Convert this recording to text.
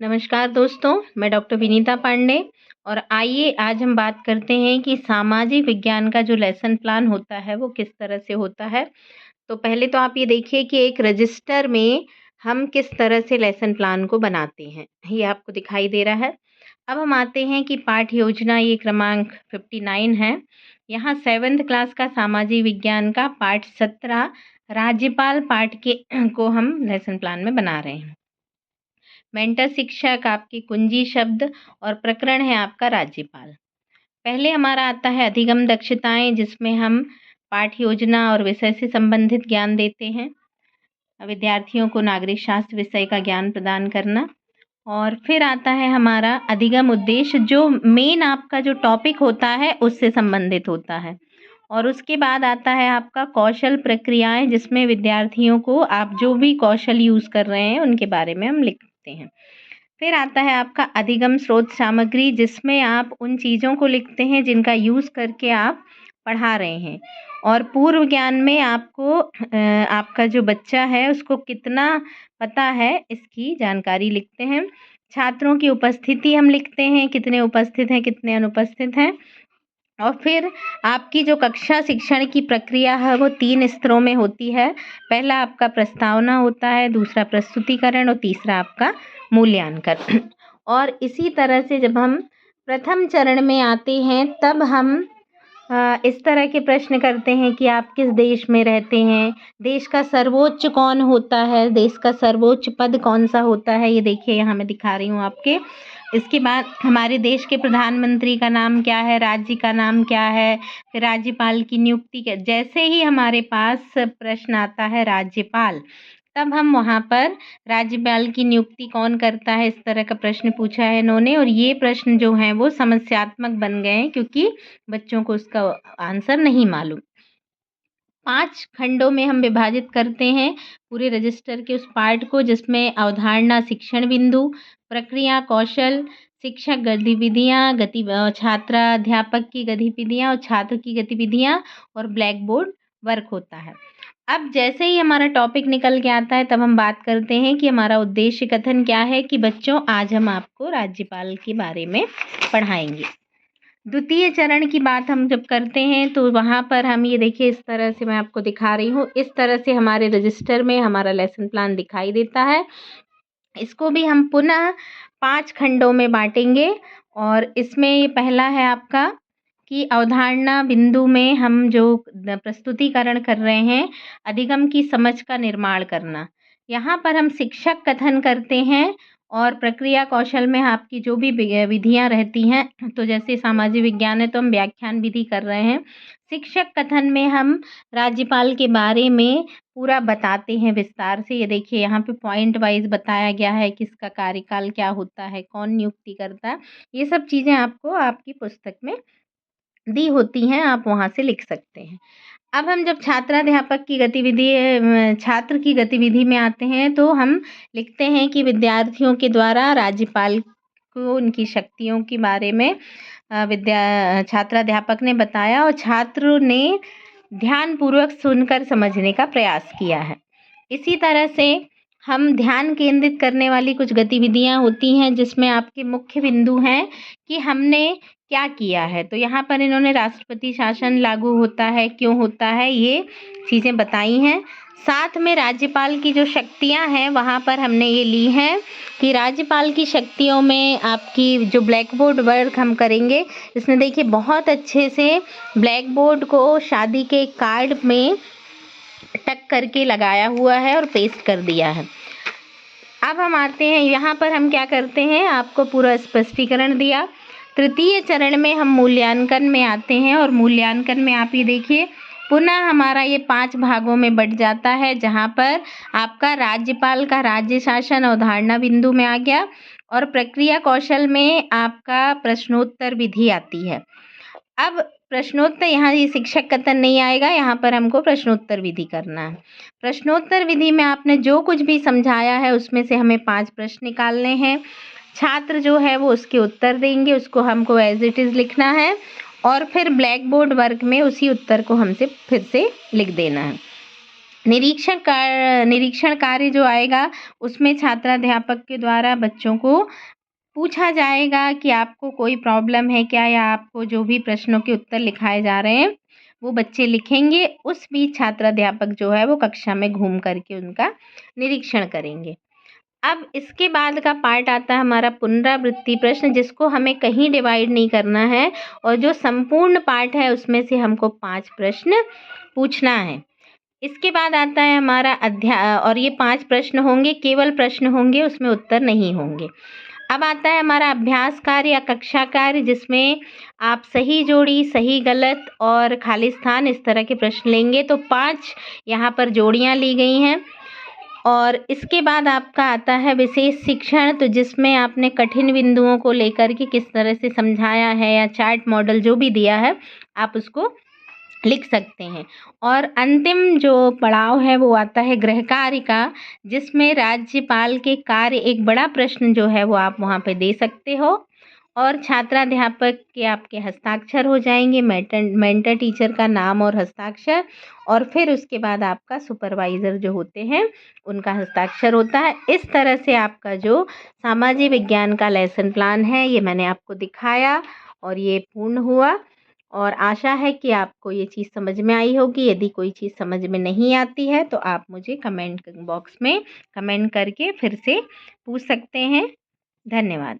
नमस्कार दोस्तों, मैं डॉक्टर विनीता पांडे और आइए आज हम बात करते हैं कि सामाजिक विज्ञान का जो लेसन प्लान होता है वो किस तरह से होता है। तो पहले तो आप ये देखिए कि एक रजिस्टर में हम किस तरह से लेसन प्लान को बनाते हैं, ये आपको दिखाई दे रहा है। अब हम आते हैं कि पाठ्य योजना ये क्रमांक 59 है। यहाँ 7th क्लास का सामाजिक विज्ञान का पाठ 17 राज्यपाल पाठ के को हम लेसन प्लान में बना रहे हैं। मेंटर शिक्षक आपकी कुंजी शब्द और प्रकरण है आपका राज्यपाल। पहले हमारा आता है अधिगम दक्षताएं, जिसमें हम पाठ्य योजना और विषय से संबंधित ज्ञान देते हैं। विद्यार्थियों को नागरिक शास्त्र विषय का ज्ञान प्रदान करना। और फिर आता है हमारा अधिगम उद्देश्य, जो मेन आपका जो टॉपिक होता है उससे संबंधित होता है। और उसके बाद आता है आपका कौशल प्रक्रियाएं, जिसमें विद्यार्थियों को आप जो भी कौशल यूज़ कर रहे हैं उनके बारे में हम लिखते हैं। फिर आता है आपका अधिगम स्रोत सामग्री, जिसमें आप उन चीज़ों को लिखते हैं जिनका यूज़ करके आप पढ़ा रहे हैं। और पूर्व ज्ञान में आपको आपका जो बच्चा है उसको कितना पता है इसकी जानकारी लिखते हैं। छात्रों की उपस्थिति हम लिखते हैं, कितने उपस्थित हैं कितने अनुपस्थित हैं। और फिर आपकी जो कक्षा शिक्षण की प्रक्रिया है वो 3 स्तरों में होती है। पहला आपका प्रस्तावना होता है, दूसरा प्रस्तुतिकरण और तीसरा आपका मूल्यांकन। और इसी तरह से जब हम प्रथम चरण में आते हैं तब हम इस तरह के प्रश्न करते हैं कि आप किस देश में रहते हैं, देश का सर्वोच्च कौन होता है, देश का सर्वोच्च पद कौन सा होता है, ये देखिए यहाँ मैं दिखा रही हूँ आपके। इसके बाद हमारे देश के प्रधानमंत्री का नाम क्या है, राज्य का नाम क्या है, फिर राज्यपाल की नियुक्ति क्या। जैसे ही हमारे पास प्रश्न आता है राज्यपाल, तब हम वहाँ पर राज्यपाल की नियुक्ति कौन करता है, इस तरह का प्रश्न पूछा है इन्होंने। और ये प्रश्न जो हैं वो समस्यात्मक बन गए हैं, क्योंकि बच्चों को उसका आंसर नहीं मालूम। 5 खंडों में हम विभाजित करते हैं पूरे रजिस्टर के उस पार्ट को, जिसमें अवधारणा शिक्षण बिंदु, प्रक्रिया कौशल, शिक्षक गतिविधियाँ, छात्राध्यापक की गतिविधियाँ और छात्र की गतिविधियाँ और ब्लैक बोर्ड वर्क होता है। अब जैसे ही हमारा टॉपिक निकल के आता है तब हम बात करते हैं कि हमारा उद्देश्य कथन क्या है, कि बच्चों आज हम आपको राज्यपाल के बारे में पढ़ाएंगे। द्वितीय चरण की बात हम जब करते हैं तो वहाँ पर हम ये देखिए, इस तरह से मैं आपको दिखा रही हूँ, इस तरह से हमारे रजिस्टर में हमारा लेसन प्लान दिखाई देता है। इसको भी हम पुनः 5 खंडों में बांटेंगे। और इसमें ये पहला है आपका कि अवधारणा बिंदु में हम जो प्रस्तुतिकरण कर रहे हैं, अधिगम की समझ का निर्माण करना। यहाँ पर हम शिक्षक कथन करते हैं। और प्रक्रिया कौशल में आपकी जो भी विधियाँ रहती हैं, तो जैसे सामाजिक विज्ञान है तो हम व्याख्यान विधि कर रहे हैं। शिक्षक कथन में हम राज्यपाल के बारे में पूरा बताते हैं विस्तार से। ये देखिए यहाँ पे पॉइंट वाइज बताया गया है, किसका कार्यकाल क्या होता है, कौन नियुक्ति करता है, ये सब चीज़ें आपको आपकी पुस्तक में दी होती हैं, आप वहाँ से लिख सकते हैं। अब हम जब छात्राध्यापक की गतिविधि छात्र की गतिविधि में आते हैं तो हम लिखते हैं कि विद्यार्थियों के द्वारा राज्यपाल को उनकी शक्तियों के बारे में छात्राध्यापक ने बताया और छात्र ने ध्यानपूर्वक सुनकर समझने का प्रयास किया है। इसी तरह से हम ध्यान केंद्रित करने वाली कुछ गतिविधियां होती हैं, जिसमें आपके मुख्य बिंदु हैं कि हमने क्या किया है। तो यहाँ पर इन्होंने राष्ट्रपति शासन लागू होता है, क्यों होता है, ये चीज़ें बताई हैं। साथ में राज्यपाल की जो शक्तियाँ हैं वहाँ पर हमने ये ली हैं कि राज्यपाल की शक्तियों में आपकी जो ब्लैक बोर्ड वर्क हम करेंगे, इसमें देखिए बहुत अच्छे से ब्लैक बोर्ड को शादी के कार्ड में टक करके लगाया हुआ है और पेस्ट कर दिया है। अब हम आते हैं, यहाँ पर हम क्या करते हैं, आपको पूरा स्पष्टीकरण दिया। तृतीय चरण में हम मूल्यांकन में आते हैं और मूल्यांकन में आप ये देखिए पुनः हमारा ये 5 भागों में बट जाता है, जहाँ पर आपका राज्यपाल का राज्य शासन अवधारणा बिंदु में आ गया और प्रक्रिया कौशल में आपका प्रश्नोत्तर विधि आती है। अब प्रश्नोत्तर, यहाँ ये शिक्षक कथन नहीं आएगा, यहाँ पर हमको प्रश्नोत्तर विधि करना है। प्रश्नोत्तर विधि में आपने जो कुछ भी समझाया है उसमें से हमें 5 प्रश्न निकालने हैं। छात्र जो है वो उसके उत्तर देंगे, उसको हमको एज इट इज़ लिखना है और फिर ब्लैक बोर्ड वर्क में उसी उत्तर को हमसे फिर से लिख देना है। निरीक्षण कार्य जो आएगा उसमें छात्राध्यापक के द्वारा बच्चों को पूछा जाएगा कि आपको कोई प्रॉब्लम है क्या, या आपको जो भी प्रश्नों के उत्तर लिखाए जा रहे हैं वो बच्चे लिखेंगे। उस बीच छात्राध्यापक जो है वो कक्षा में घूम करके उनका निरीक्षण करेंगे। अब इसके बाद का पार्ट आता है हमारा पुनरावृत्ति प्रश्न, जिसको हमें कहीं डिवाइड नहीं करना है और जो संपूर्ण पाठ है उसमें से हमको 5 प्रश्न पूछना है। इसके बाद आता है हमारा और ये 5 प्रश्न होंगे, केवल प्रश्न होंगे, उसमें उत्तर नहीं होंगे। अब आता है हमारा अभ्यास कार्य या कक्षा कार्य, जिसमें आप सही जोड़ी, सही गलत और खाली स्थान इस तरह के प्रश्न लेंगे। तो 5 यहाँ पर जोड़ियाँ ली गई हैं। और इसके बाद आपका आता है विशेष शिक्षण, तो जिसमें आपने कठिन बिंदुओं को लेकर के किस तरह से समझाया है या चार्ट मॉडल जो भी दिया है आप उसको लिख सकते हैं। और अंतिम जो पड़ाव है वो आता है गृह कार्य का, जिसमें राज्यपाल के कार्य एक बड़ा प्रश्न जो है वो आप वहाँ पे दे सकते हो और छात्राध्यापक के आपके हस्ताक्षर हो जाएंगे, मेंटर टीचर का नाम और हस्ताक्षर, और फिर उसके बाद आपका सुपरवाइज़र जो होते हैं उनका हस्ताक्षर होता है। इस तरह से आपका जो सामाजिक विज्ञान का लेसन प्लान है ये मैंने आपको दिखाया और ये पूर्ण हुआ। और आशा है कि आपको ये चीज़ समझ में आई होगी। यदि कोई चीज़ समझ में नहीं आती है तो आप मुझे कमेंट बॉक्स में कमेंट करके फिर से पूछ सकते हैं। धन्यवाद।